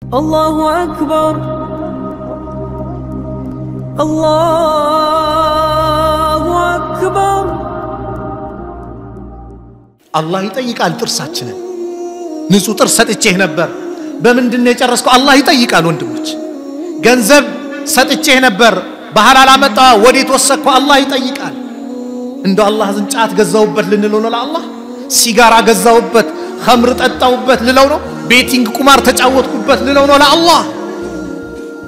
الله أكبر الله أكبر الله يطيقال ጥርሳችንን ንጹህ ጥርስ ሰጥቼህ ነበር በምንድነው የጨረስከው الله ይጠይቃል ወንድሞች ገንዘብ ሰጥቼህ ነበር በሐላል አመጣ ወዴት ወሰድከው الله ይጠይቃል እንደ አላህ ዝንጫት ገዛውበት ልንለው ነው ለአላህ ሲጋራ ገዛውበት خمر ጠጣውበት ልለው ነው ቤቲንግ ቁማር ተጫወትኩበት ልለው ነው ለአላህ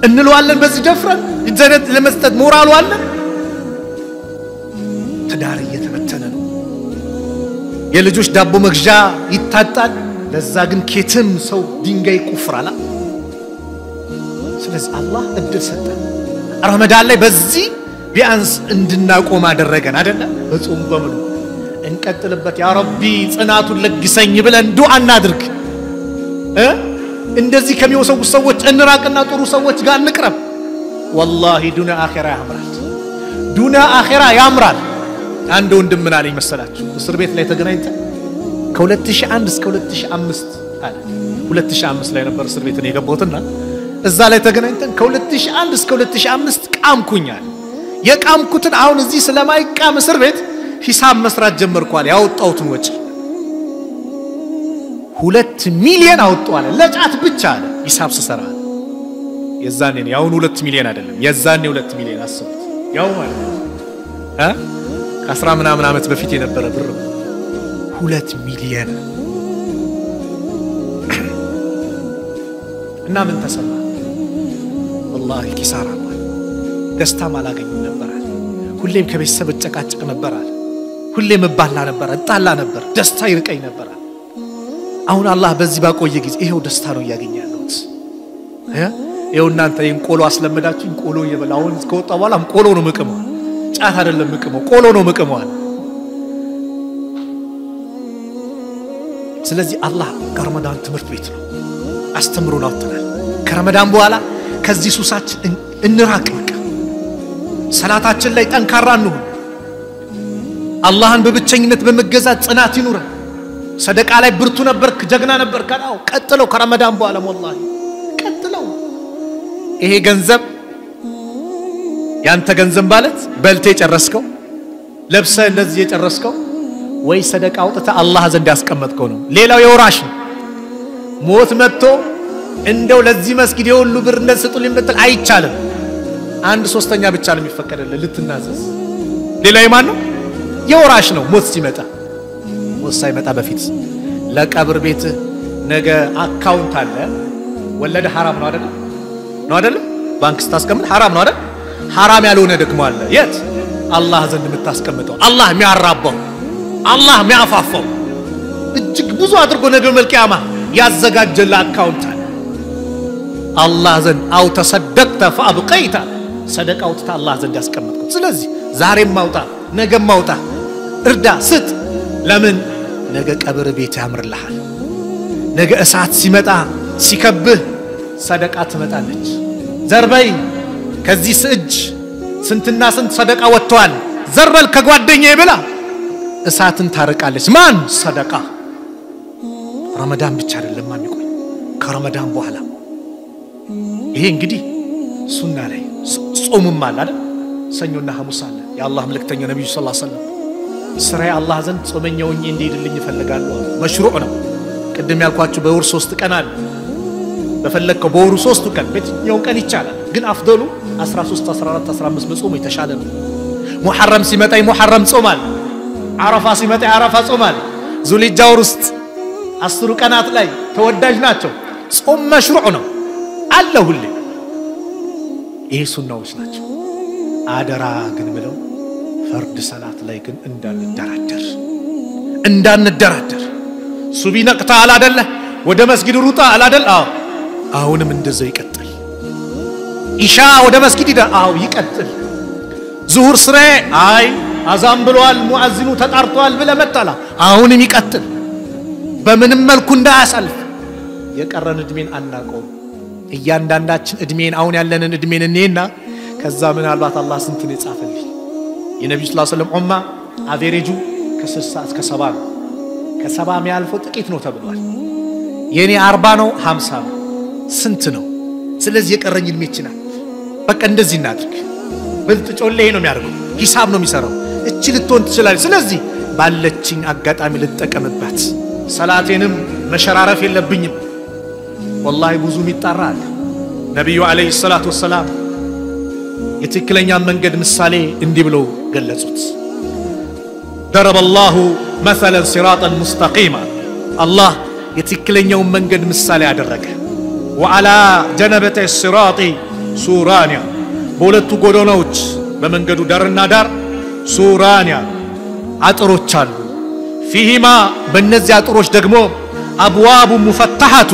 እንለዋለን በዚህ ደፍረን ጀነት ለመስጠት ሞራሉ አለ ትዳር እየተበተነ ነው የልጆች ዳቦ መግዣ ይታጣል ለዛ ግን ኬትም ሰው ድንጋይ ይቆፍራል ስለዚህ አላህ እድል ሰጠ ረመዳን ላይ በዚህ ቢያንስ እንድናቆም አደረገን አይደለ በጾም በመሉ እንቀጥልበት ያ ረቢ ጽናቱን ለግሰኝ ብለን ዱዓ እናድርግ እንደዚህ ከሚወሰው ሰዎች እንራቅና ጥሩ ሰዎች ጋር እንቅረብ والله ዱንያ አኺራ ያምራል ዱንያ አኺራ ያምራል አንድ ወንድም ምን አለኝ መሰላችሁ እስር ቤት ላይ ተገናኝተን ከ2001 እስከ 2005 አለ 2005 ላይ ነበር እስር ቤት ነው የገባሁትና እዛ ላይ ተገናኝተን ከ2001 እስከ 2005 ቃምኩኛል የቃምኩትን አሁን እዚህ ስለማይቃም እስር ቤት ሂሳብ መስራት ጀመርኳል ያወጣውትን ወጪ 2 ሚሊዮን አወጣዋል ለጫት ብቻ አለ ሂሳብ ሰራ የዛኔ ነው ያው 2 ሚሊዮን አይደለም የዛኔ 2 ሚሊዮን አስቡት ያው ማለት ከ10 ምናምን አመት በፊት የነበረ ብር 2 ሚሊዮን እና ምን ተሰማ والله ኪሳራ ነው ደስታ ማላገኝ ነበር ሁሌም ከቤተሰብ ጨቃጨቅ ነበር ሁሌም ባላ ነበር ጣላ ነበር ደስታ ይርቀኝ ነበር አሁን አላህ በዚህ ባቆየ ጊዜ ይሄው ደስታ ነው ያገኛለሁት ይሄው እናንተ እንቆሎ አስለመዳችሁ እንቆሎ የበላውን እስከወጣ በኋላ እንቆሎ ነው መቀመው ጫት አይደለም መቀመው ቆሎ ነው መቀመው ስለዚህ አላህ ከረመዳን ትምህርት ቤት ነው አስተምሮን አውጥተናል ከረመዳን በኋላ ከዚህ ሱሳችን እንራቅ ሰላታችን ላይ ጠንካራ ነው አላህን በብቸኝነት በመገዛት ጽናት ይኑር ሰደቃ ላይ ብርቱ ነበርክ ጀግና ነበርክ አው ቀጥለው ከረመዳን በኋላ والله ቀጥለው ይሄ ገንዘብ ያንተ ገንዘብ ማለት በልቴ ጨረስከው ለብሰ እንደዚህ የጨረስከው ወይ ሰደቃ አውጥተ አላህ ዘንድ ያስቀመጥከው ነው ሌላው የወራሽ ሞት መጥቶ እንደው ለዚህ መስጊድ የሁሉ ብር እንደሰጡልኝ ብትል አይቻልም 1/3 ብቻ ነው የሚፈቀደልህ ልትናዘዝ ሌላው የማን ነው የወራሽ ነው ሞት ሲመጣ ወሳይ መጣ በፊት ለቀብር ቤት ነገ አካውንት አለ ወለደ حرام ነው አይደል ባንክ ስታስቀምጥ حرام ነው አይደል حرام ያልሆነ ደግሞ አለ የት አላህ ዘንድ የምታስቀምጠው አላህ የሚያራባው አላህ የሚያፋፋው እጅግ ብዙ አድርጎ ነገ መልቂያማ ያዘጋጀለ አካውንት አለ አላህ ዘንድ አው ተሰደቅተ فابقيت ሰደቃው ተታ አላህ ዘንድ ያስቀምጥከው ስለዚህ ዛሬም ማውጣ ነገም ማውጣ እርዳ ስጥ ለምን ነገ ቀብር ቤት ያምርልሃል ነገ እሳት ሲመጣ ሲከብህ ሰደቃ ትመጣለች ዘርበይ ከዚህ እጅ ስንትና ስንት ሰደቃ ወጥቷል ዘርበል ከጓደኛዬ ብላ እሳትን ታረቃለች ማን ሰደቃ ረመዳን ብቻ አይደለም ማሚቆይ ከረመዳን በኋላ ይሄ እንግዲህ ሱና ላይ ጾሙም አለ አይደል ሰኞና ሐሙስ አለ የአላህ መልእክተኛ ነብዩ ሰለላሁ ዐለይሂ ወሰለም ስራዬ አላህ ዘንድ ጾመኛውኝ እንዲድልኝ ይፈልጋሉ መሽሩዕ ነው ቅድም ያልኳችሁ በወር 3 ቀን አለ በፈለከው በወሩ 3 ቀን በየትኛው ቀን ይቻላል ግን አፍደሉ 13 14 15 መጾም የተሻለ ነው ሙሐረም ሲመጣ ሙሐረም ጾማል አረፋ ሲመጣ አረፋ ጾማል ዙልሂጃ ውስጥ 10 ቀናት ላይ ተወዳጅ ናቸው ጾም መሽሩዕ ነው አለ ሁሌ ይሄ ሱናዎች ናቸው አደራ ግን ብለው ፈርድ ሰላት ላይ ግን እንዳንደራደር ሱቢ ነቅታ አላደለ ወደ መስጊድ ሩጣ አላደል አሁንም እንደዛው ይቀጥል ኢሻ ወደ መስጊድ ይቀጥል ዙሁር ስሬ አይ አዛን ብሏል ሙአዚኑ ተጣርቷል ብለ መጣላ አሁንም ይቀጥል በምንም መልኩ እንዳያሳልፍ የቀረን እድሜን አናቀው እያንዳንዳችን እድሜን አሁን ያለንን እድሜን እኔና ከዛ ምናልባት አላህ ስንትን ይጻፈልኝ የነብዩ ሰለላሁ ዐለይሂ ወሰለም ኡማ አቨሬጁ ከ60 እስከ 70 ነው ከ70 የሚያልፈው ጥቂት ነው ተብሏል የኔ 40 ነው 50 ነው ስንት ነው ስለዚህ የቀረኝ እድሜ ይችላል በቃ እንደዚህ እናድርግ ብልጥ ጮሌ ነው የሚያደርገው ሂሳብ ነው የሚሰራው እቺ ልትሆን ትችላለች ስለዚህ ባለችኝ አጋጣሚ ልጠቀምባት ሰላቴንም መሸራረፍ የለብኝም والله ብዙ ይጣራል ነብዩ አለይሂ ሰላቱ ወሰለም የትክክለኛ መንገድ ምሳሌ እንዲህ ብለው ገለጹት ضرب الله مثلا صراطا مستقيما الله የትክክለኛው መንገድ ምሳሌ አደረገ وعلى جنبتي الصراط سورانيا በሁለቱ ጎዳናዎች በመንገዱ ዳርና ዳር ሱራንያ አጥሮች አሉ فيهما በእነዚህ አጥሮች ደግሞ አብዋብ ሙፈተሐቱ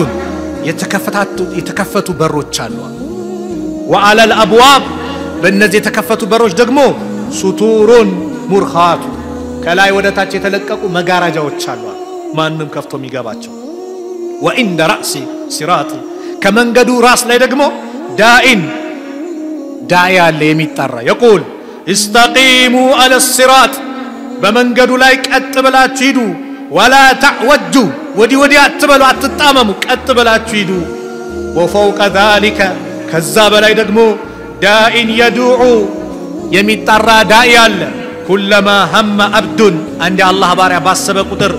የተከፈቱ በሮች አሉ وعلى الابواب በእነዚህ የተከፈቱ በሮች ደግሞ ሱቱሩን ሙርኻቱ ከላይ ወደ ታች የተለቀቁ መጋረጃዎች አሉ ማንንም ከፍቶ የሚገባቸው وعند راس صراط ከመንገዱ ራስ ላይ ደግሞ ዳኢ አለ የሚጣራ يقول استقيموا على الصراط በመንገዱ ላይ ቀጥ ብላችሁ ሂዱ ولا تعوجوا ወዲ አትበሉ አትጣመሙ ቀጥ ብላችሁ ሂዱ وفوق ذلك ከዛ በላይ ደግሞ داء يدعو የሚጣራ ዳኢ አለ كلما هم عبد عند الله ባሪያ ባሰበ ቁጥር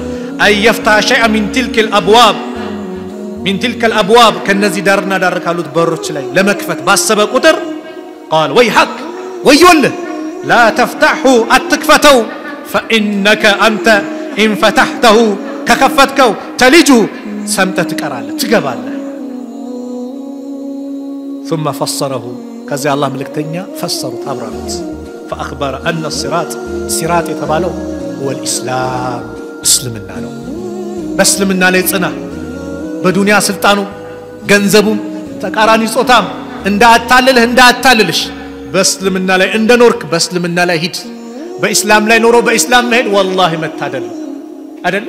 أن يفتح شيئا من تلك الابواب ከነዚህ ዳርና ዳር ካሉት በሮች ላይ ለመክፈት ባሰበ ቁጥር قال ويحك ويله لا تفتحه اتكفتو فانك انت ان فتحته ككفتكو تلجو سمت تقراله تغباله ثم فسره كذا الله ملكتኛ فسروا አብራሩት فاخبر ان الصراط የተባለው هو الاسلام እስልምና ነው በእስልምና ላይ ጽና በዱንያ ስልጣኑ ገንዘቡም ተቃራኒ ጾታም እንዳታልልሽ በእስልምና ላይ እንደኖርክ በእስልምና ላይ ሂድ በእስላም ላይ ኖሮ በእስላም መሄድ والله መታደል አይደል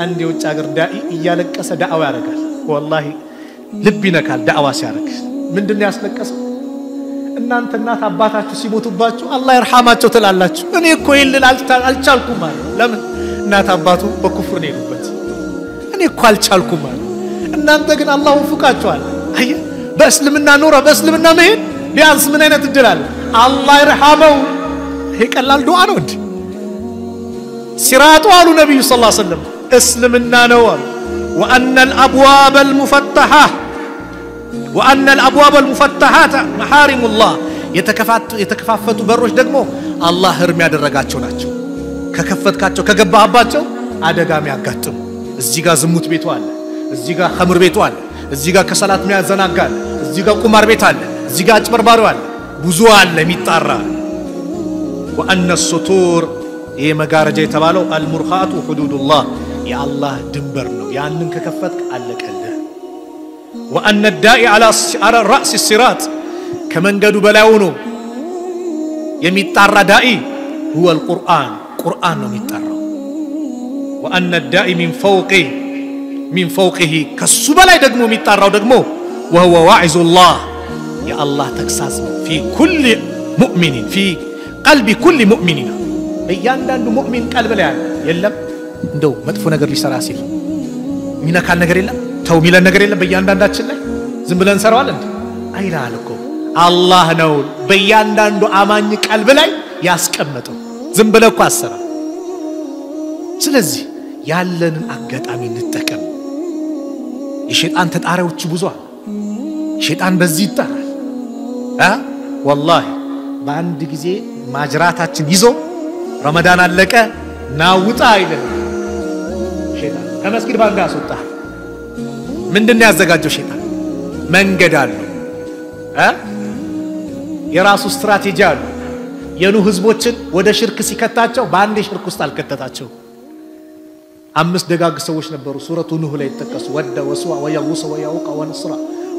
አንድ የውጭ ሀገር ዳኢ እያለቀሰ ዳዕዋ ያደርጋል والله ልብ ይነካል ዳዕዋ ሲያደርግ ምንድነው ያስለቀሰው እናንተ እናት አባታችሁ ሲሞቱባችሁ አላህ ይርሐማቸው ትላላችሁ እኔ እኮ ይልል አልቻልኩም ማለት ለምን እናት አባቱ በኩፍር ነው የሄዱበት እኔ እኮ አልቻልኩም ማለት እናንተ ግን አላህ ወፍቃችኋል አየ በእስልምና ኖረ በእስልምና መሄድ ቢያንስ ምን አይነት እድላል አላህ ይርሐመው ይሄ ቀላል ዱዓ ነው እንዴ ሲራጡ አሉ ነብዩ ሰለላሁ ዐለይሂ ወሰለም እስልምና ነው አሉ وان الابواب المفتحات محارم الله የተከፋፈቱ በሮች ደግሞ አላህ ህርም ያደረጋቸው ናቸው ከከፈትካቸው ከገባህባቸው አደጋም ያጋጥሙ እዚህ ጋር ዝሙት ቤቱ አለ እዚህ ጋር ኸምር ቤቱ አለ እዚህ ጋር ከሰላት የሚያዘናጋል እዚህ ጋር ቁማር ቤት አለ እዚህ ጋር አጭበርባሪው አለ ብዙ አለ የሚጣራ وان السطور ይሄ መጋረጃ የተባለው المرخات حدود الله يا الله ድንበር ነው ያንን ከከፈትክ አለቀልህ وان الداء على راس الصراط ከመንገዱ በላይ ሆኖ የሚጣራ ዳኢ هو القرآن قرآن ነው የሚጣራው وان الداء من فوقه ከሱ በላይ ደግሞ የሚጣራው ደግሞ وهو واعظ الله يا الله ተክሳስ في كل مؤمن في قلب كل مؤمن በእያንዳንዱ ሙእሚን ቀልብ ላይ ያለ የለም እንደው መጥፎ ነገር ሊሰራ ሲል ሚነካል ነገር የለም ተው ሚለን ነገር የለም በእያንዳንዳችን ላይ ዝም ብለን ሰራዋለን አይላል እኮ አላህ ነው በእያንዳንዱ አማኝ ቀልብ ላይ ያስቀመጠው ዝም ብለ እኮ አሰራ ስለዚህ ያለንን አጋጣሚ እንጠቀም የሸይጣን ተጣሪዎች ብዙ አሉ ሸይጣን በዚህ ይጣራል والله በአንድ ጊዜ ማጅራታችን ይዞ ረመዳን አለቀ ናውጣ አይደል ሸይጣን ከመስጊድ ባንዳ አስወጣ ምንድነው ያዘጋጀው ሸይጣን መንገድ አለው የራሱ ስትራቴጂ አለው የኑህ ህዝቦችን ወደ ሽርክ ሲከታቸው በአንድ ሽርክ ውስጥ አልከተታቸው አምስት ደጋግ ሰዎች ነበሩ ሱረቱ ኑህ ላይ ተጠቀሱ ወደ ወስዋ ወያውስ ወያውቃ ወንስራ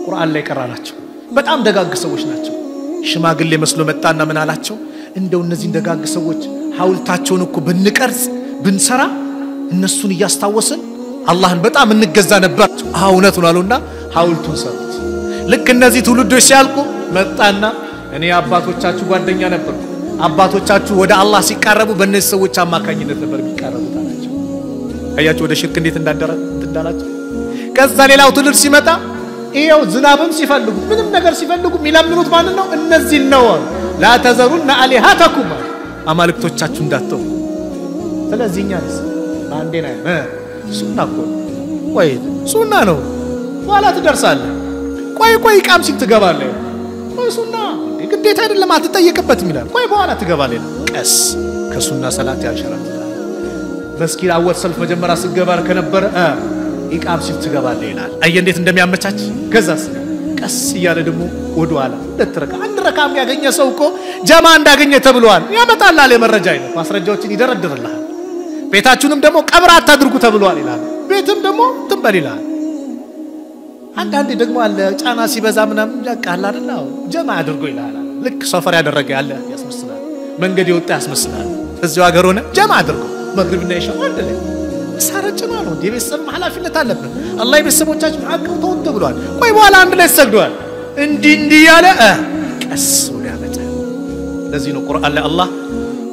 ቁርአን ላይ ቀራናቸው በጣም ደጋግ ሰዎች ናቸው ሽማግሌ መስሎ መጣና ምን አላቸው እንደው እነዚህ ደጋግ ሰዎች ሐውልታቸውን እኮ ብንቀርጽ ብንሰራ እነሱን ያስታወሰን አላህን በጣም እንገዛ ነበር እውነት ነው አሉና ሐውልቱን ሰሩት ልክ እነዚህ ትውልዶች ሲያልቁ መጣና እኔ አባቶቻችሁ ጓደኛ ነበር አባቶቻችሁ ወደ አላህ ሲቃረቡ በእነዚህ ሰዎች አማካኝነት ነበር የሚቃረቡት አላቸው አያችሁ ወደ ሽርክ እንዴት እንዳላቸው ከዛ ሌላው ትውልድ ሲመጣ ይሄው ዝናብም ሲፈልጉ ምንም ነገር ሲፈልጉ የሚለምኑት ማንን ነው? እነዚህ ነው። ላ ተዘሩና አሊሃተኩም አማልክቶቻችሁ እንዳትተው። ስለዚህ እኛስ ባንዴ ነው ሱና እኮ ወይ ሱና ነው። በኋላ ትደርሳለህ። ቆይ ቃም ሲል ትገባለህ። ቆይ ሱና ግዴታ አይደለም አትጠየቅበትም ይላል። ቆይ በኋላ ትገባለህ። ቀስ ከሱና ሰላት ያልሸራተታል። መስጊድ አወል ሰልፍ መጀመሪያ ሲገባ ከነበረ ኢቃም ሲል ትገባለህ ይላል። አየ እንዴት እንደሚያመቻች። ከዛስ ቀስ እያለ ደግሞ ወደ ኋላ አንድ ረካም ያገኘ ሰው እኮ ጀማ እንዳገኘ ተብሏል። ያመጣልሃል የመረጃ አይነት ማስረጃዎችን ይደረድርልሃል። ቤታችሁንም ደግሞ ቀብር አታድርጉ ተብሏል ይላል። ቤትም ደግሞ ትንበል ይላል። አንዳንዴ ደግሞ አለ ጫና ሲበዛ ምናምን ያቃል አይደል? ጀማ አድርጎ ይላል። ልክ ሰፈር ያደረገ ያለ ያስመስላል። መንገድ የወጣ ያስመስላል። እዚሁ ሀገር ሆነ ጀማ አድርጎ መግሪብና ኢሻ አንድ ላይ ሳረጭና ነው። የቤተሰብ ኃላፊነት አለብን። አላህ የቤተሰቦቻችን አቅም ተወጥ ብሏል። ቆይ በኋላ አንድ ላይ ሰግዷል። እንዲህ ያለ ቀስ ብሎ ያመጣል። ለዚህ ነው ቁርአን ላይ አላህ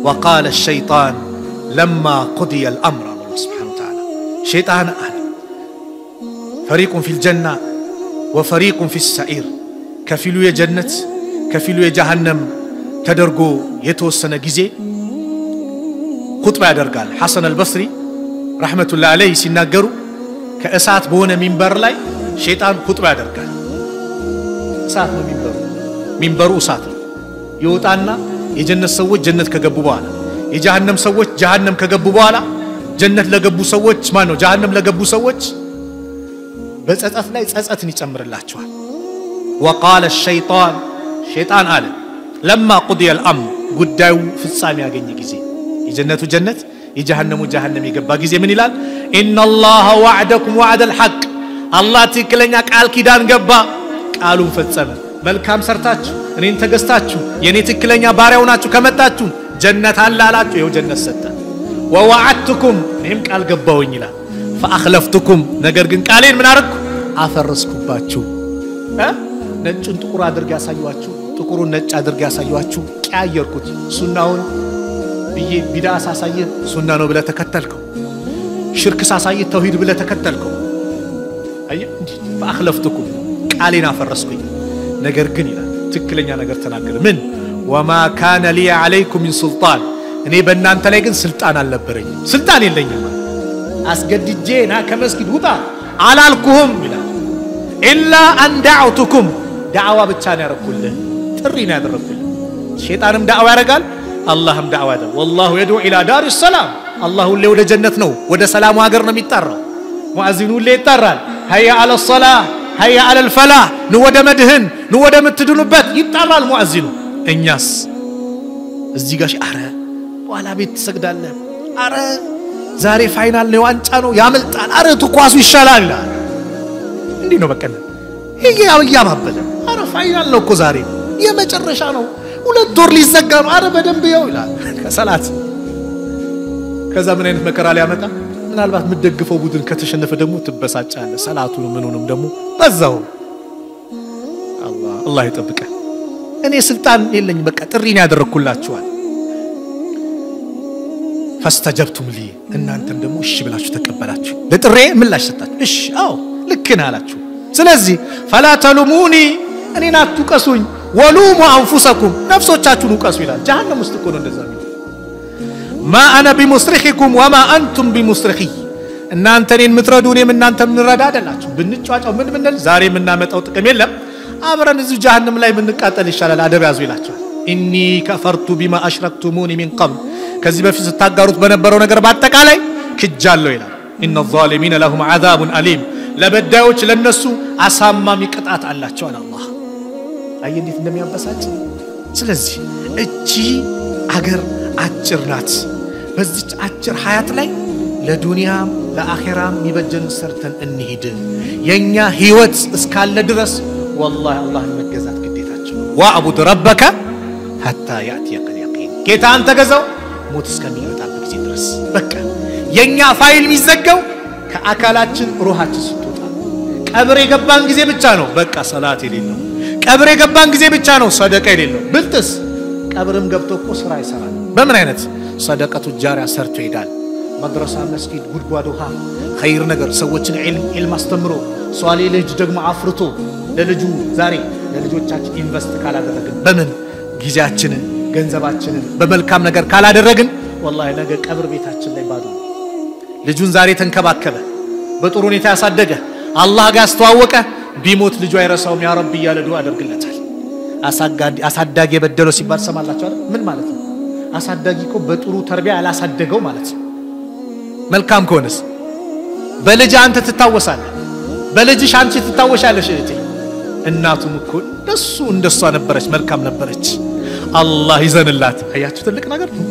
وقال الشيطان لما قضي الامر الله سبحانه وتعالى شيطان قال فريق في الجنه وفريق في السعير كفيلو የጀነት ከፊሉ የጀሃነም ተደርጎ የተወሰነ ጊዜ ኹጥባ ያደርጋል። ሐሰን አልበስሪ ረህመቱላህ ዐለይሂ ሲናገሩ ከእሳት በሆነ ሚንበር ላይ ሸይጣን ኹጥባ ያደርጋል። እሳት ነው ሚንበሩ እሳት ነው። ይወጣና የጀነት ሰዎች ጀነት ከገቡ በኋላ የጀሃነም ሰዎች ጀሃነም ከገቡ በኋላ ጀነት ለገቡ ሰዎች ማን ነው ጀሃነም ለገቡ ሰዎች በጸጸት ላይ ጸጸትን ይጨምርላቸዋል። وقال الشيطان شيطان قال لما قضي الامر ጉዳዩ ፍጻሜ ያገኘ ጊዜ የጀነቱ ጀነት የጀሃነሙ ጀሃነም የገባ ጊዜ ምን ይላል? ان الله وعدكم وعد الحق الله ትክክለኛ ቃል ኪዳን ገባ፣ ቃሉን ፈጸመ። መልካም ሰርታችሁ እኔን ተገስታችሁ የኔ ትክክለኛ ባሪያው ናችሁ ከመጣችሁ ጀነት አለ አላችሁ። ይኸው ጀነት ሰጠ። ووعدتكم እኔም ቃል ገባውኝ ይላል። فاخلفتكم ነገር ግን ቃሌን ምን አረኩ? አፈረስኩባችሁ። ነጭን ጥቁር አድርጌ ያሳዩአችሁ፣ ጥቁሩን ነጭ አድርጌ ያሳዩአችሁ፣ ቀያየርኩት። ሱናውን ቢዳ ሳሳየ ሱና ነው ብለ ተከተልከው፣ ሽርክ ሳሳየ ተውሂድ ብለ ተከተልከው። አየ فاخلفتكم ቃሌን አፈረስኩኝ። ነገር ግን ይላል ትክክለኛ ነገር ተናገረ። ምን وما كان لي عليكم من سلطان እኔ በእናንተ ላይ ግን ስልጣን አልነበረኝም፣ ስልጣን የለኝም። አስገድጄና ከመስጊድ ውጣ አላልኩህም ይላል። إلا أن دعوتكم دعوة ብቻ ነው ያረኩልህ፣ ጥሪ ነው ያደረኩልህ። ሸይጣንም ዳዕዋ ያረጋል፣ አላህም ዳዕዋ ያደርጋል። والله يدعو إلى دار السلام الله ሁሌ ወደ ጀነት ነው ወደ ሰላሙ ሀገር ነው የሚጣራው። ሙአዚኑ ሁሌ ይጣራል። هيا على الصلاة هيا على الفلاح ነው ወደ መድህን ነው ወደ ምትድኑበት ይጣራል ሙአዚኑ። እኛስ እዚህ ጋር አረ በኋላ ቤት ትሰግዳለህ፣ አረ ዛሬ ፋይናል ነው ዋንጫ ነው ያመልጣል፣ አረ ተኳሱ ይሻላል ይላል። እንዲህ ነው በቃ ይሄ ያባበለ። አረ ፋይናል ነው እኮ ዛሬ የመጨረሻ ነው፣ 2 ወር ሊዘጋ ነው፣ አረ በደንብ ያው ይላል ከሰላት። ከዛ ምን አይነት መከራ ሊያመጣ ምናልባት ምትደግፈው ቡድን ከተሸነፈ ደግሞ ትበሳጫለህ። ሰላቱን ምንንም ደግሞ በዛው አላህ ይጠብቀን። እኔ ስልጣን የለኝ በቃ ጥሪን ያደረኩላችኋል። فاستجبتم لي እናንተም ደግሞ እሺ ብላችሁ ተቀበላችሁ። ለጥሬ ምላሽ ሰጣችሁ። እሺ አዎ ልክ ነህ አላችሁ። ስለዚህ فلا تلوموني እኔን አትውቀሱኝ ولوموا انفسكم ነፍሶቻችሁን ውቀሱ ይላል። ጀሃነም ውስጥ እኮ ነው እንደዛ ነው። ما انا بمصرخكم وما انتم بمصرخي እናንተ እኔን ምትረዱ እኔም እናንተም እንረዳ አይደላችሁ። ብንጫጫው ምን ብንል ዛሬ የምናመጣው ጥቅም የለም። አብረን እዚህ ጀሃነም ላይ ብንቃጠል ይሻላል። አደብ ያዙ ይላችኋል። اني كفرت بما اشركتموني من قبل ከዚህ በፊት ስታጋሩት በነበረው ነገር በአጠቃላይ ክጃለሁ ይላል። ان الظالمين لهم عذاب اليم ለበዳዮች ለነሱ አሳማሚ ቅጣት አላቸው አለ አላህ። አይ እንዴት እንደሚያበሳጭ። ስለዚህ እቺ አገር አጭር ናት። በዚች አጭር ሀያት ላይ ለዱንያም ለአኺራም ይበጀን ሰርተን እንሂድ። የኛ ህይወት እስካለ ድረስ والله አላህን መገዛት ግዴታችን ነው። واعبد ربك حتى ياتيك اليقين ጌታን ተገዛው ሞት እስከሚመጣበት ጊዜ ድረስ። በቃ የኛ ፋይል የሚዘጋው ከአካላችን ሩሃችን ስትወጣ ቀብር የገባን ጊዜ ብቻ ነው። በቃ ሰላት የሌለው ቀብር የገባን ጊዜ ብቻ ነው ሰደቃ የሌለው። ብልጥስ ቀብርም ገብቶ እኮ ስራ ይሰራል። በምን አይነት ሰደቃቱ ጃሪያ ሰርቶ ይሄዳል። መድረሳ መስጊድ ጉድጓድ ውሃ ኸይር ነገር ሰዎችን ዒልም አስተምሮ ሷሊ ልጅ ደግሞ አፍርቶ ለልጁ ዛሬ ለልጆቻችን ኢንቨስት ካላደረግን በምን ጊዜያችንን ገንዘባችንን በመልካም ነገር ካላደረግን ወላሂ ነገ ቀብር ቤታችን ላይ ባዶ ልጁን ዛሬ ተንከባከበ በጥሩ ሁኔታ ያሳደገ አላህ ጋር አስተዋወቀ ቢሞት ልጁ አይረሳውም ያ ረቢ ያለ ዱዓ አድርግለታል አሳዳጊ የበደለው ሲባል ሰማላችሁ አይደል ምን ማለት ነው አሳዳጊ እኮ በጥሩ ተርቢያ ያላሳደገው ማለት ነው መልካም ከሆነስ በልጅ አንተ ትታወሳለህ በልጅሽ አንቺ ትታወሻለሽ እህቴ እናቱም እኮ እንደሷ ነበረች መልካም ነበረች አላህ ይዘንላት አያችሁ ትልቅ ነገር ነው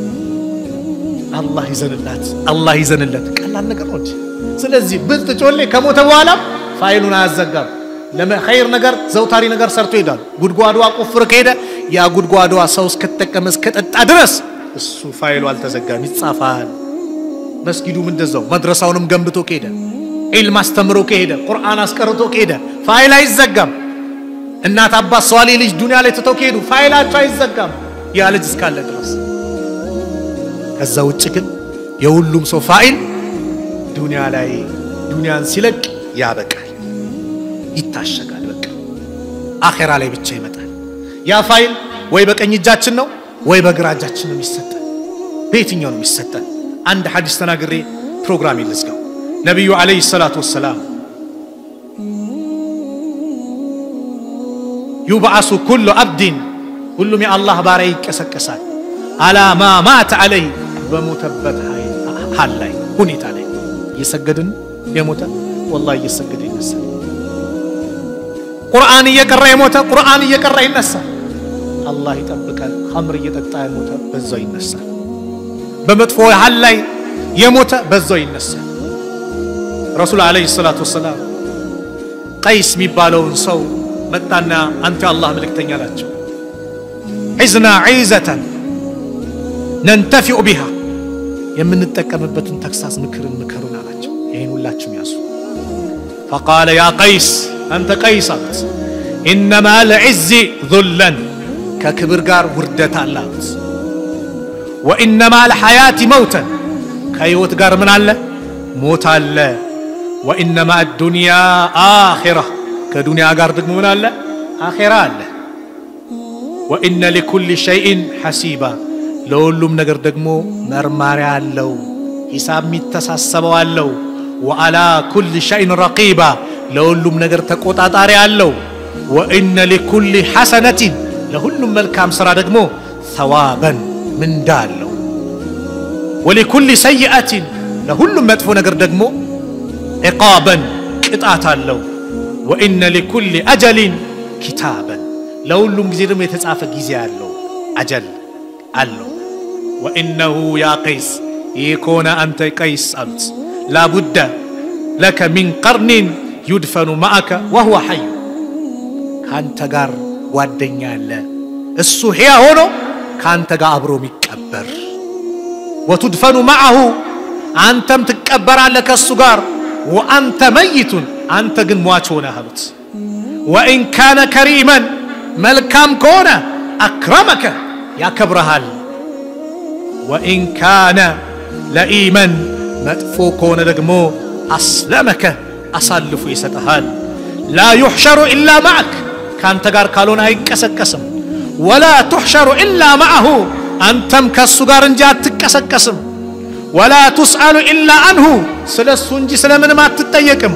አላህ ይዘንላት ቀላል ነገር ነው ስለዚህ ብልጥ ጮሌ ከሞተ በኋላ ፋይሉን አያዘጋም ለኸይር ነገር ዘውታሪ ነገር ሰርቶ ይዳል ጉድጓዷ ቆፍሮ ከሄደ ያ ጉድጓዷ ሰው እስከተጠቀመ እስከጠጣ ድረስ እሱ ፋይሉ አልተዘጋም ይጻፋል መስጊዱም እንደዛው መድረሳውንም ገንብቶ ከሄደ ዒልም አስተምሮ ከሄደ ቁርአን አስቀርቶ ከሄደ ፋይል አይዘጋም እናት አባት ሷሊ ልጅ ዱንያ ላይ ተተው ከሄዱ ፋይላቸው አይዘጋም ያ ልጅ እስካለ ድረስ ከዛ ውጭ ግን የሁሉም ሰው ፋይል ዱንያ ላይ ዱንያን ሲለቅ ያበቃል ይታሸጋል በቃ አኺራ ላይ ብቻ ይመጣል ያ ፋይል ወይ በቀኝ እጃችን ነው ወይ በግራ እጃችን ነው የሚሰጠን በየትኛው ነው የሚሰጠን አንድ ሐዲስ ተናግሬ ፕሮግራም ይልዝጋው ነብዩ አለይሂ ሰላቱ ወሰላም يبعث كل عبد ሁሉም የአላህ ባሪያ ይቀሰቀሳል على ما مات عليه በሞተበት ሐል ላይ ሁኔታ ላይ እየሰገድን የሞተ والله እየሰገደ ይነሳል ቁርአን እየቀራ የሞተ ቁርአን እየቀራ ይነሳል አላህ ይጠብቀን ኸምር እየጠጣ የሞተ በዛው ይነሳል በመጥፎ ሐል ላይ የሞተ በዛው ይነሳል ረሱል አለይሂ ሰላቱ ወሰላም ቀይስ የሚባለውን ሰው መጣና አንተ አላህ መልእክተኛ ናቸው ዒዝና ዒዘተን ነንተፊዑ ቢሃ የምንጠቀምበትን ተክሳስ ምክርን ምከሩን አላቸው ይሄን ሁላችሁም ያዙ فقال يا قيس أنت قيس إنما العز ذلا ككبر قار وردة الله وإنما الحياة موتا كيوت قار من الله موت الله وإنما الدنيا آخرة كدنيا قار دقم من الله آخرة الله وإن لكل شيء حسيبا لو اللهم نقر دقمو مرماري الله حساب متساسبوا الله وعلى كل شيء رقيبا لو اللهم نقر تقوطاطاري الله وإن لكل حسنة لهلم ملكام سرا دقمو ثوابا من دالو ولكل سيئة لهلم مدفو نقر دقمو عقابا قطعة الله وإن لكل أجل كتابا لو اللهم جزيرم يتسعف جزي الله أجل الله وإنه يا قيس يكون أنت قيس أنت لا بد لك من قرن يدفن معك وهو حي كانت قار والدنيا الله السوحية هنا كانت قابرو مكبر وتدفن معه أنتم تكبر لك السجار وأنت ميت أنت قن مواتونا هلت وإن كان كريما ملكام كونا أكرمك يا كبرهال وإن كان لئيما مدفو كونا دقمو أسلمك أصلف يستهال لا يحشر إلا معك كان تقار كالون أي كسم ولا تحشر إلا معه أنتم كالسجار جات تكسم ولا تسأل إلا عنه سلسنجي سلمن ما تتيكم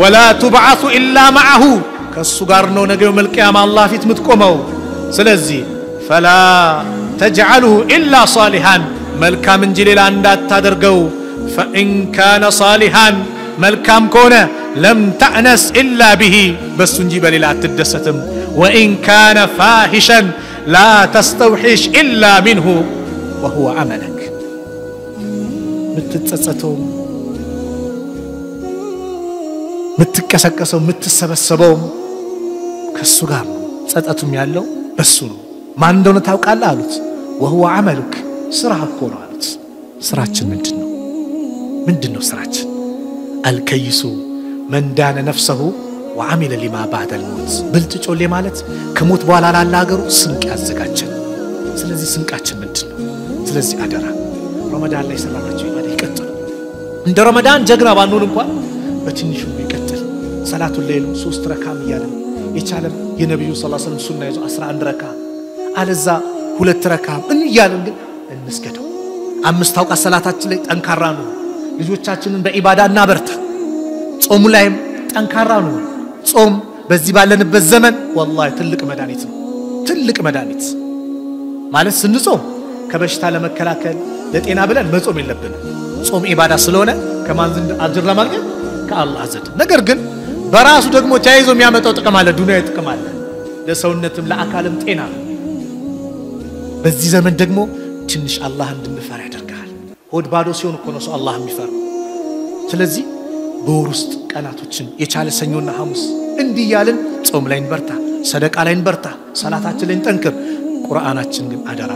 ولا تبعث إلا معه كالسجار نو نجيو القيامة الله في تمتكمو سلزي فلا تجعله إلا صالحا ملكا من جليل عندات تدرقو فإن كان صالحا ملكام كونه لم تأنس إلا به بس نجيب للا تدستم وإن كان فاحشا لا تستوحش إلا منه وهو عملك متتسستهم متكسكسهم متسبسبهم كالسجار ጸጸቱም ያለው በሱ ነው ማን እንደሆነ ታውቃለህ አሉት وهو عملك ስራህ እኮ ነው አሉት ስራችን ምንድነው ስራችን الكيس من دان نفسه وعمل لما بعد الموت بلت ጮሌ ማለት ከሞት በኋላ ላለ ሀገሩ ስንቅ ያዘጋጀን ስለዚህ ስንቃችን ምንድነው ስለዚህ አደራ ረመዳን ላይ ሰላማችሁ ይቀጥሉ እንደ ረመዳን ጀግና ባንሆን እንኳን በትንሹ ይቀጥል ሰላቱል ሌል 3 ረካም ይያለን የቻለም የነብዩ ሰለላሁ ዐለይሂ ወሰለም ሱና ይዞ 11 ረካ አለዛ 2 ረካም እንያለን ግን እንስገደው 5 አውቃት ሰላታችን ላይ ጠንካራ ነው ልጆቻችንን በኢባዳ እናበርታ ጾሙ ላይም ጠንካራ ነው ጾም በዚህ ባለንበት ዘመን والله ትልቅ መድኃኒት ነው ትልቅ መድኃኒት ማለት ስንጾም ከበሽታ ለመከላከል ለጤና ብለን መጾም የለብንም ጾም ኢባዳ ስለሆነ ከማን ዘንድ አጅር ለማግኘት ከአላህ ዘንድ ነገር ግን በራሱ ደግሞ ተያይዞ የሚያመጣው ጥቅም አለ ዱንያዊ ጥቅም አለ ለሰውነትም ለአካልም ጤና በዚህ ዘመን ደግሞ ትንሽ አላህ እንድንፈራ ያደርጋል ሆድ ባዶ ሲሆን እኮ ነው አላህ የሚፈራ ስለዚህ በወር ውስጥ ቀናቶችን የቻለ ሰኞና ሐሙስ እንዲያልን ጾም ላይ እንበርታ ሰደቃ ላይ እንበርታ ሰላታችን ላይ እንጠንክር ቁርአናችን ግን አደራ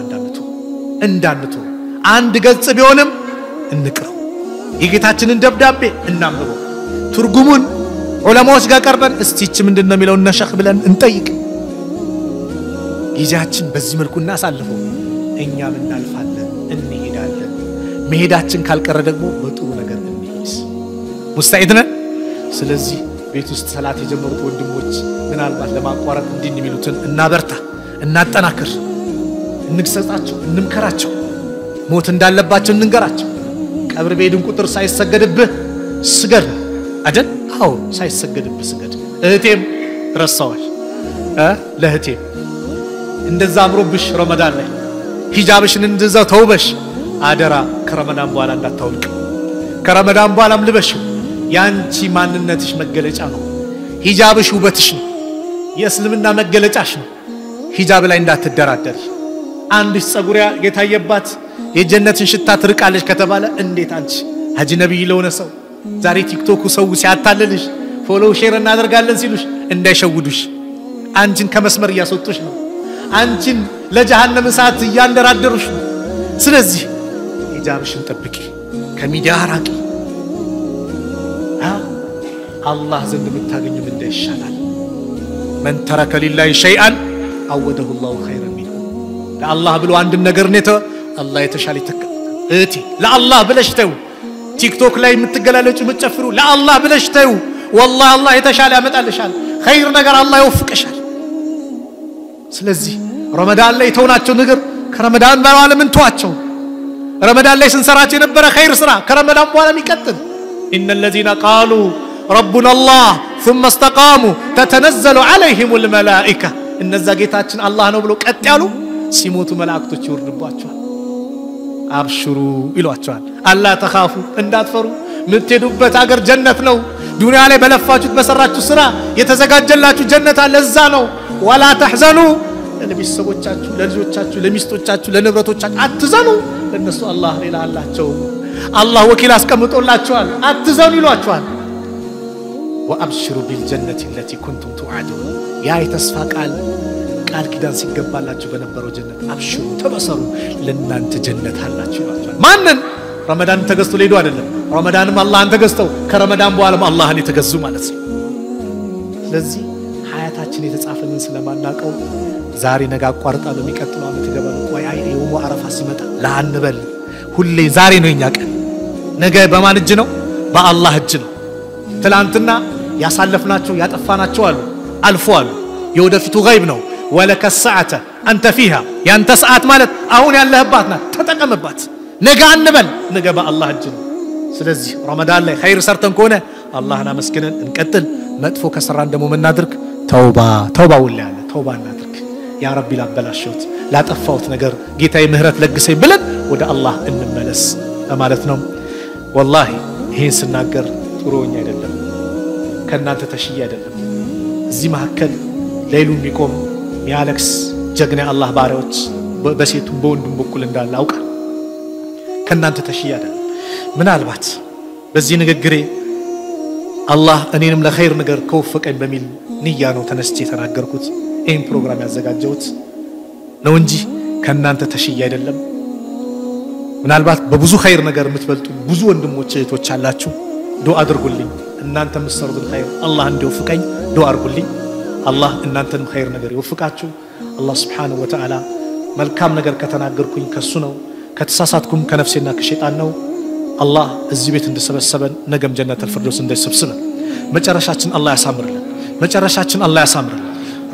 እንዳንቱ አንድ ገጽ ቢሆንም እንቅረው የጌታችንን ደብዳቤ እናንብበው ትርጉሙን ዑለማዎች ጋር ቀርበን እስቲች ምንድነው የሚለው ነሸኽ ብለን እንጠይቅ ጊዜያችን በዚህ መልኩ እናሳልፈው እኛም እናልፋለን እንሄዳለን መሄዳችን ካልቀረ ደግሞ በጥሩ ነገር እንይስ ሙስተዒድ ነን ስለዚህ ቤት ውስጥ ሰላት የጀመሩት ወንድሞች ምናልባት ለማቋረጥ እንዲን የሚሉትን እናበርታ እናጠናክር እንግሰጻቸው እንምከራቸው ሞት እንዳለባቸው እንንገራቸው ቀብር ቤድን ቁጥር ሳይሰገድብህ ስገድ አይደል አው ሳይሰገድብህ ስገድ እህቴም ረሳዋል ለእህቴም እንደዛ አምሮብሽ ረመዳን ላይ ሂጃብሽን እንደዛ ተውበሽ አደራ ከረመዳን በኋላ እንዳታውልቅ ከረመዳን በኋላም ልበሽው ያንቺ ማንነትሽ መገለጫ ነው ሂጃብሽ ውበትሽ ነው የእስልምና መገለጫሽ ነው ሂጃብ ላይ እንዳትደራደሪ አንዲት ጸጉሪያ የታየባት የጀነትን ሽታ ትርቃለች ከተባለ እንዴት አንቺ አጅነብይ ለሆነ ሰው ዛሬ ቲክቶክ ሰው ሲያታልልሽ ፎሎው ሼር እናደርጋለን ሲሉሽ እንዳይሸውዱሽ አንቺን ከመስመር ያስወጡሽ ነው አንቺን ለጀሃነም እሳት ያንደራደሩሽ ነው ስለዚህ ሂጃብሽን ጠብቂ ከሚዲያ ራቂ አላህ ዘንድ የምታገኙ ምን እንደይሻላል من ترك لله شيئا عوده الله خيرا منه ለአላህ ብሎ አንድ ነገር ነተ አላህ የተሻለ ይተካል እቲ ለአላህ ብለሽ ተው ቲክቶክ ላይ የምትገላለጩ የምትጨፍሩ ለአላህ ብለሽ ተው والله አላህ የተሻለ ያመጣልሻል ኸይር ነገር አላህ ይወፍቅሻል ስለዚህ ረመዳን ላይ ተውናቸው ነገር ከረመዳን በኋላ ምን ተዋቸው ረመዳን ላይ ስንሰራቸው የነበረ ኸይር ስራ ከረመዳን በኋላ ይቀጥል ان الذين قالوا ربنا الله ثم استقاموا تتنزل عليهم الملائكه እነዛ ጌታችን አላህ ነው ብሎ ቀጥ ያሉ ሲሞቱ መላእክቶች ይወርድባቸዋል አብሽሩ ይሏቸዋል አላ ተኻፉ እንዳትፈሩ ምትሄዱበት አገር ጀነት ነው ዱንያ ላይ በለፋችሁት በሰራችሁ ስራ የተዘጋጀላችሁ ጀነት አለ እዛ ነው ወላ ተህዘኑ ለቤተሰቦቻችሁ ለልጆቻችሁ ለሚስቶቻችሁ ለንብረቶቻችሁ አትዘኑ ለነሱ አላህ ሌላ አላቸው አላህ ወኪል አስቀምጦላችኋል አትዘኑ ይሏቸዋል وابشروا بالجنه التي كنتم توعدون يا يتسفى ቃል ኪዳን ሲገባላችሁ በነበረው ጀነት አብሽሩ ተበሰሩ ለእናንተ ጀነት አላችሁ ይሏቸዋል ማንን ረመዳን ተገዝቶ ሊሄዱ አይደለም ረመዳንም አላህን ተገዝተው ከረመዳን በኋላም አላህን የተገዙ ማለት ነው ስለዚህ ሀያታችን የተጻፈልን ስለማናቀው ዛሬ ነገ አቋርጣለሁ የሚቀጥለው አመት ይገባል ወይ አይ የውሙ አረፋ ሲመጣ ለአንበል ሁሌ ዛሬ ነው የኛ ቀን ነገ በማን እጅ ነው በአላህ እጅ ነው ትላንትና ያሳለፍናቸው ያጠፋናቸው አልፈዋል የወደፊቱ ገይብ ነው ولك الساعه انت فيها ያንተ ሰዓት ማለት አሁን ያለህባት ናት ተጠቀምባት ነገ አንበል ነገ በአላህ እጅ ነው ስለዚህ ረመዳን ላይ ኸይር ሰርተን ከሆነ አላህን አመስግነን እንቀጥል መጥፎ ከሰራን ደግሞ መናድርግ ተውባ ወላሂ ተውባ እናድርግ ያ ረቢ ላበላሽሁት ላጠፋሁት ነገር ጌታዬ ምህረት ለግሰኝ ብለን ወደ አላህ እንመለስ ማለት ነው والله ይሄን ስናገር ጥሩኛ አይደለም ከናንተ ተሽይ አይደለም እዚህ መሐከል ሌሊቱን ቢቆም ያለክስ ጀግና አላህ ባሪያዎች በሴቱም በወንዱም በኩል እንዳለ አውቃ ከናንተ ተሽይ አይደለም ምናልባት በዚህ ንግግሬ አላህ እኔንም ለኸይር ነገር ከወፈቀኝ በሚል ንያ ነው ተነስቼ ተናገርኩት ይሄን ፕሮግራም ያዘጋጀሁት ነው እንጂ ከናንተ ተሽይ አይደለም ምናልባት በብዙ ኸይር ነገር የምትበልጡ ብዙ ወንድሞች እህቶች አላችሁ ዱአ አድርጉልኝ እናንተ መስሩት ኸይር አላህ እንዲወፍቀኝ ዱአ አድርጉልኝ አላህ እናንተንም ኸይር ነገር ይወፍቃችሁ አላህ Subhanahu Wa Ta'ala መልካም ነገር ከተናገርኩኝ ከሱ ነው ከተሳሳትኩም ከነፍሴና ከሸይጣን ነው አላህ እዚህ ቤት እንደሰበሰበን ነገም ጀነተል ፊርደውስ እንደሰብስበን መጨረሻችን አላህ ያሳምርልን መጨረሻችን አላህ ያሳምርልን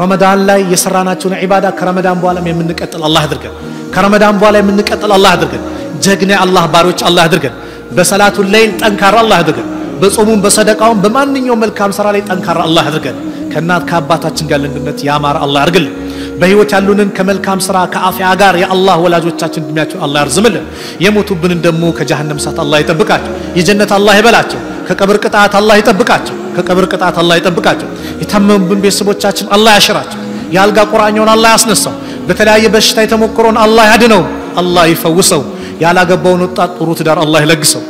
ረመዳን ላይ የሰራናቸውን ዒባዳ ከረመዳን በኋላም የምንቀጥል አላህ ያድርገን ከረመዳን በኋላ የምንቀጥል አላህ ያድርገን ጀግና አላህ ባሮች አላህ ያድርገን በሰላቱ ሌሊት ጠንካራ አላህ ያድርገን በጾሙም በሰደቃውም በማንኛውም መልካም ስራ ላይ ጠንካራ አላህ ያድርገን ከናት ከአባታችን ጋር ለንድነት ያማረ አላህ ያርግልን በህይወት ያሉንን ከመልካም ስራ ከአፊያ ጋር የአላህ ወላጆቻችን እድሜያቸው አላህ ያርዝምልን የሞቱብንን ደሞ ከጀሃነም እሳት አላህ ይጠብቃቸው የጀነት አላህ ይበላቸው ከቀብር ቅጣት አላህ ይጠብቃቸው ከቀብር ቅጣት አላህ ይጠብቃቸው የታመሙብን ቤተሰቦቻችን አላህ ያሽራቸው ያልጋ ቁራኛውን አላህ ያስነሳው በተለያየ በሽታ የተሞከረውን አላህ ያድነው አላህ ይፈውሰው ያላገባውን ወጣት ጥሩ ትዳር አላህ ይለግሰው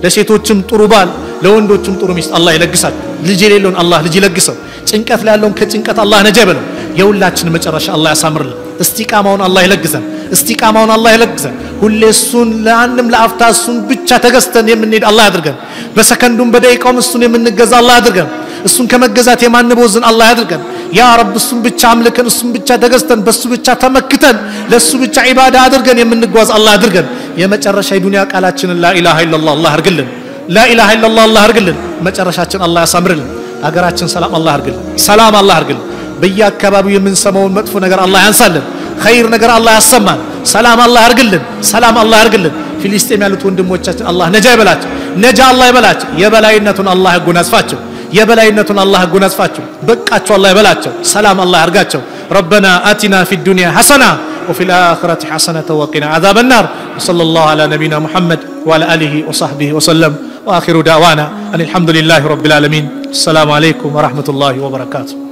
ለሴቶችም ጥሩ ባል ለወንዶችም ጥሩ ሚስት አላህ ይለግሳቸው ልጅ የሌለውን አላህ ልጅ ይለግሰው ጭንቀት ላይ ያለውን ከጭንቀት አላህ ነጃ ይበለው የሁላችን መጨረሻ አላህ ያሳምርልን እስቲቃማውን አላህ ይለግሰን እስቲቃማውን አላህ ይለግሰን ሁሌ እሱን ለአንድም ለአፍታ እሱን ብቻ ተገዝተን የምንሄድ አላህ ያድርገን በሰከንዱም በደቂቃውም እሱን የምንገዛ አላህ ያድርገን እሱን ከመገዛት የማንቦዝን አላህ ያድርገን ያ ረብ እሱን ብቻ አምልከን እሱን ብቻ ተገዝተን በሱ ብቻ ተመክተን ለሱ ብቻ ዒባዳ አድርገን የምንጓዝ አላህ ያድርገን የመጨረሻ የዱንያ ቃላችንን ላ ኢላሃ ኢላላህ አላህ ያርግልን ላ ኢላሃ ኢላላህ አላህ ያርግልን መጨረሻችን አላህ ያሳምርልን ሀገራችን ሰላም አላህ ያርግልን ሰላም አላህ ያርግልን በየአካባቢው የምንሰማውን መጥፎ ነገር አላህ ያንሳልን ኸይር ነገር አላህ ያሰማን ሰላም አላህ ያርግልን ሰላም አላህ ያርግልን ፊልስጤም ያሉት ወንድሞቻችን አላህ ነጃ ይበላቸው ነጃ አላህ ይበላቸው የበላይነቱን አላህ ያጎናጽፋቸው የበላይነቱን አላህ ያጎናጽፋቸው በቃቸው አላህ ይበላቸው ሰላም አላህ ያርጋቸው ربنا آتنا في الدنيا حسنة وفي الآخرة حسنة وقنا عذاب النار وصلى الله على نبينا محمد وعلى آله وصحبه وسلم وآخر دعوانا أن الحمد لله رب العالمين السلام عليكم ورحمة الله وبركاته